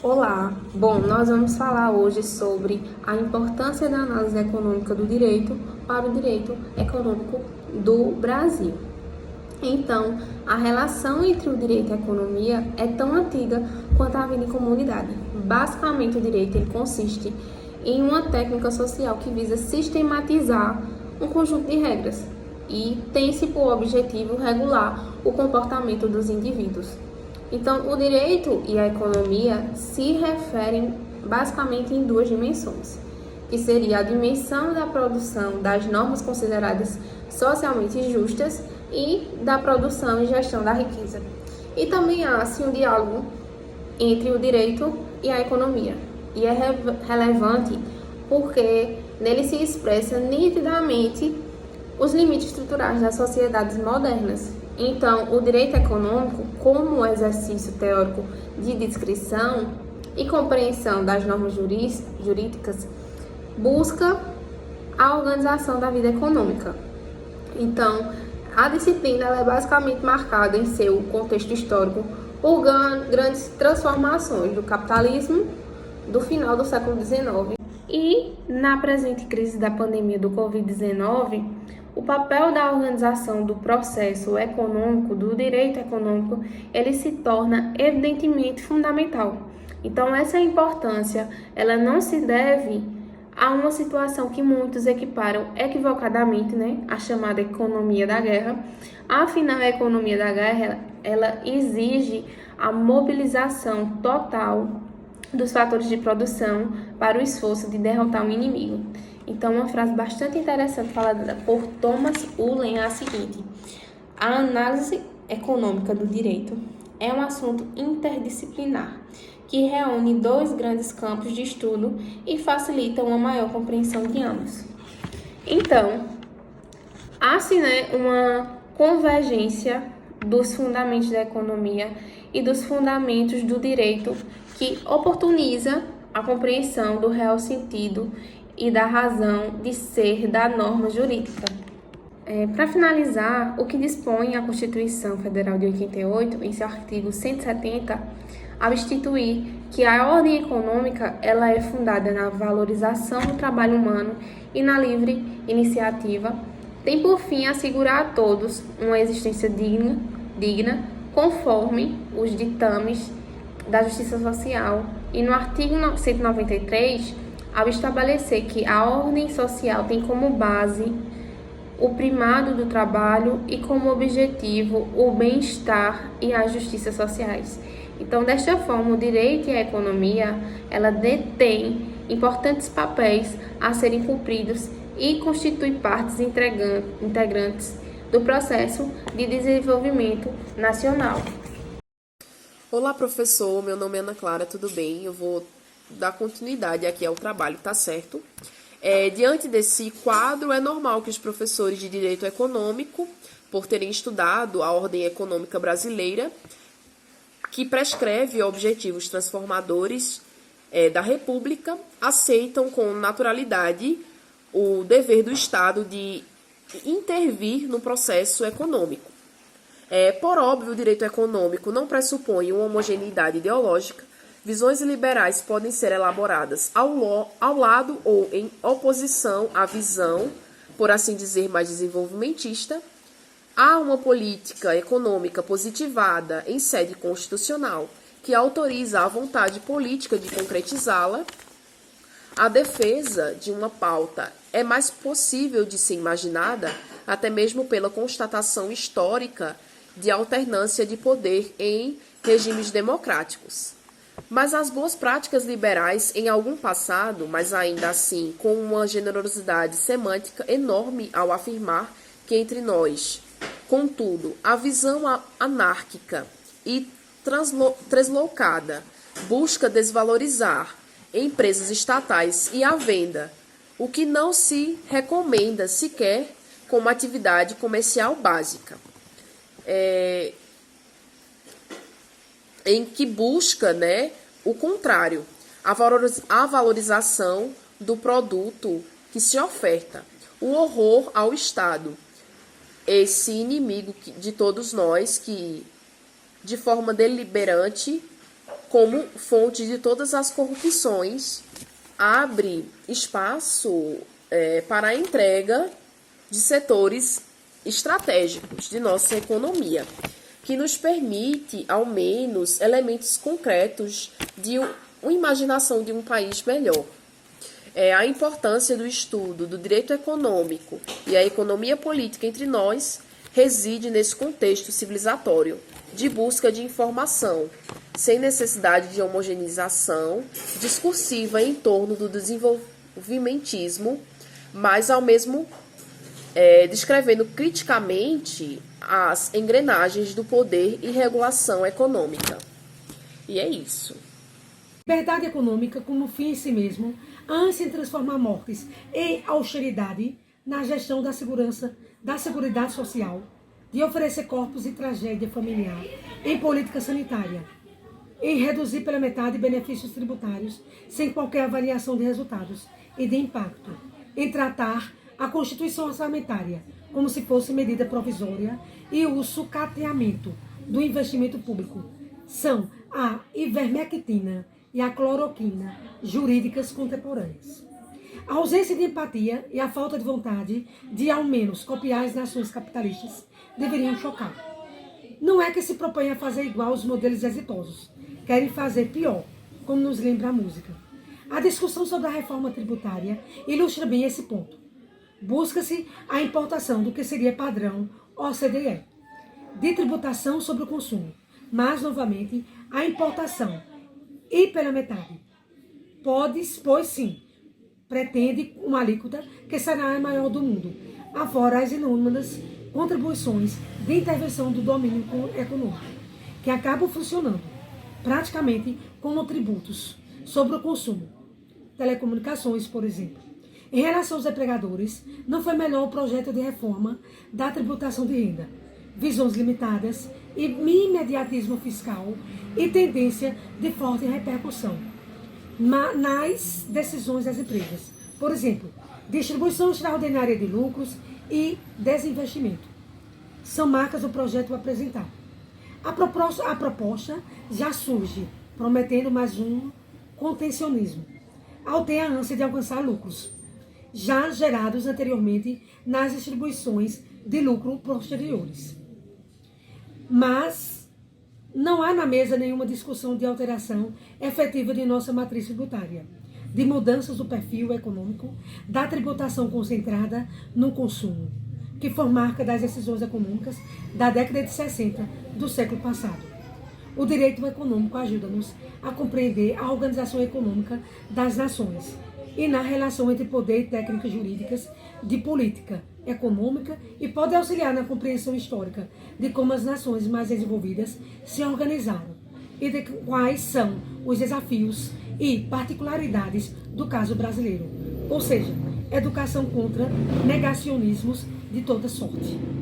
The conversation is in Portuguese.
Olá, nós vamos falar hoje sobre a importância da análise econômica do direito para o direito econômico do Brasil. Então, a relação entre o direito e a economia é tão antiga quanto a vida em comunidade. Basicamente, o direito consiste em uma técnica social que visa sistematizar um conjunto de regras e tem-se por objetivo regular o comportamento dos indivíduos. Então, o direito e a economia se referem basicamente em duas dimensões, que seria a dimensão da produção das normas consideradas socialmente justas e da produção e gestão da riqueza. E também há assim, um diálogo entre o direito e a economia. E é relevante porque nele se expressa nitidamente os limites estruturais das sociedades modernas. Então, o direito econômico, como exercício teórico de descrição e compreensão das normas jurídicas, busca a organização da vida econômica. Então, a disciplina é basicamente marcada em seu contexto histórico por grandes transformações do capitalismo do final do século XIX. E, na presente crise da pandemia do Covid-19, o papel da organização do processo econômico, do direito econômico, ele se torna evidentemente fundamental. Então, essa importância, ela não se deve a uma situação que muitos equiparam equivocadamente, a chamada economia da guerra. Afinal, a economia da guerra, ela exige a mobilização total dos fatores de produção para o esforço de derrotar um inimigo. Então, uma frase bastante interessante falada por Thomas Ullen é a seguinte: a análise econômica do direito é um assunto interdisciplinar que reúne dois grandes campos de estudo e facilita uma maior compreensão de ambos. Então, há-se uma convergência dos fundamentos da economia e dos fundamentos do direito que oportuniza a compreensão do real sentido e da razão de ser da norma jurídica. Para finalizar, o que dispõe a Constituição Federal de 88, em seu artigo 170, ao instituir que a ordem econômica ela é fundada na valorização do trabalho humano e na livre iniciativa, tem por fim assegurar a todos uma existência digna conforme os ditames da justiça social. E no artigo 193, ao estabelecer que a ordem social tem como base o primado do trabalho e como objetivo o bem-estar e as justiças sociais. Então, desta forma, o direito e a economia, ela detém importantes papéis a serem cumpridos e constitui partes integrantes do processo de desenvolvimento nacional. Olá, professor. Meu nome é Ana Clara, tudo bem? Eu vou dar continuidade aqui ao trabalho, tá certo? Diante desse quadro, é normal que os professores de Direito Econômico, por terem estudado a ordem econômica brasileira, que prescreve objetivos transformadores da República, aceitam com naturalidade o dever do Estado de intervir no processo econômico. Por óbvio, o direito econômico não pressupõe uma homogeneidade ideológica. Visões liberais podem ser elaboradas ao lado ou em oposição à visão, por assim dizer, mais desenvolvimentista. Há uma política econômica positivada em sede constitucional que autoriza a vontade política de concretizá-la. A defesa de uma pauta é mais possível de ser imaginada, até mesmo pela constatação histórica de alternância de poder em regimes democráticos. Mas as boas práticas liberais em algum passado, mas ainda assim com uma generosidade semântica enorme ao afirmar que entre nós, contudo, a visão anárquica e translocada busca desvalorizar empresas estatais e a venda, o que não se recomenda sequer como atividade comercial básica. Em que busca, o contrário, a valorização do produto que se oferta, o horror ao Estado, esse inimigo de todos nós que, de forma deliberante, como fonte de todas as corrupções, abre espaço para a entrega de setores estratégicos de nossa economia, que nos permite, ao menos, elementos concretos de uma imaginação de um país melhor. A importância do estudo do direito econômico e a economia política entre nós reside nesse contexto civilizatório de busca de informação, sem necessidade de homogeneização discursiva em torno do desenvolvimentismo, mas ao mesmo descrevendo criticamente as engrenagens do poder e regulação econômica. E é isso. Liberdade econômica como fim em si mesmo, ânsia em transformar mortes em austeridade na gestão da segurança, da seguridade social, de oferecer corpos e tragédia familiar em política sanitária, em reduzir pela metade benefícios tributários sem qualquer avaliação de resultados e de impacto, em tratar a Constituição orçamentária como se fosse medida provisória e o sucateamento do investimento público são a ivermectina e a cloroquina jurídicas contemporâneas. A ausência de empatia e a falta de vontade de, ao menos, copiar as nações capitalistas deveriam chocar. Não é que se propõe a fazer igual aos modelos exitosos, querem fazer pior, como nos lembra a música. A discussão sobre a reforma tributária ilustra bem esse ponto. Busca-se a importação do que seria padrão OCDE, de tributação sobre o consumo, mas, novamente, a importação e pela metade. Pois sim, pretende uma alíquota que será a maior do mundo, afora as inúmeras contribuições de intervenção do domínio econômico, que acabam funcionando praticamente como tributos sobre o consumo. Telecomunicações, por exemplo. Em relação aos empregadores, não foi melhor o projeto de reforma da tributação de renda, visões limitadas e imediatismo fiscal e tendência de forte repercussão nas decisões das empresas. Por exemplo, distribuição extraordinária de lucros e desinvestimento. São marcas do projeto apresentado. A proposta já surge, prometendo mais um contencionismo, ao ter a ânsia de alcançar lucros, já gerados anteriormente nas distribuições de lucro posteriores. Mas não há na mesa nenhuma discussão de alteração efetiva de nossa matriz tributária, de mudanças do perfil econômico, da tributação concentrada no consumo, que foi marca das decisões econômicas da década de 60 do século passado. O direito econômico ajuda-nos a compreender a organização econômica das nações e na relação entre poder e técnicas jurídicas de política econômica e pode auxiliar na compreensão histórica de como as nações mais desenvolvidas se organizaram e de quais são os desafios e particularidades do caso brasileiro, ou seja, educação contra negacionismos de toda sorte.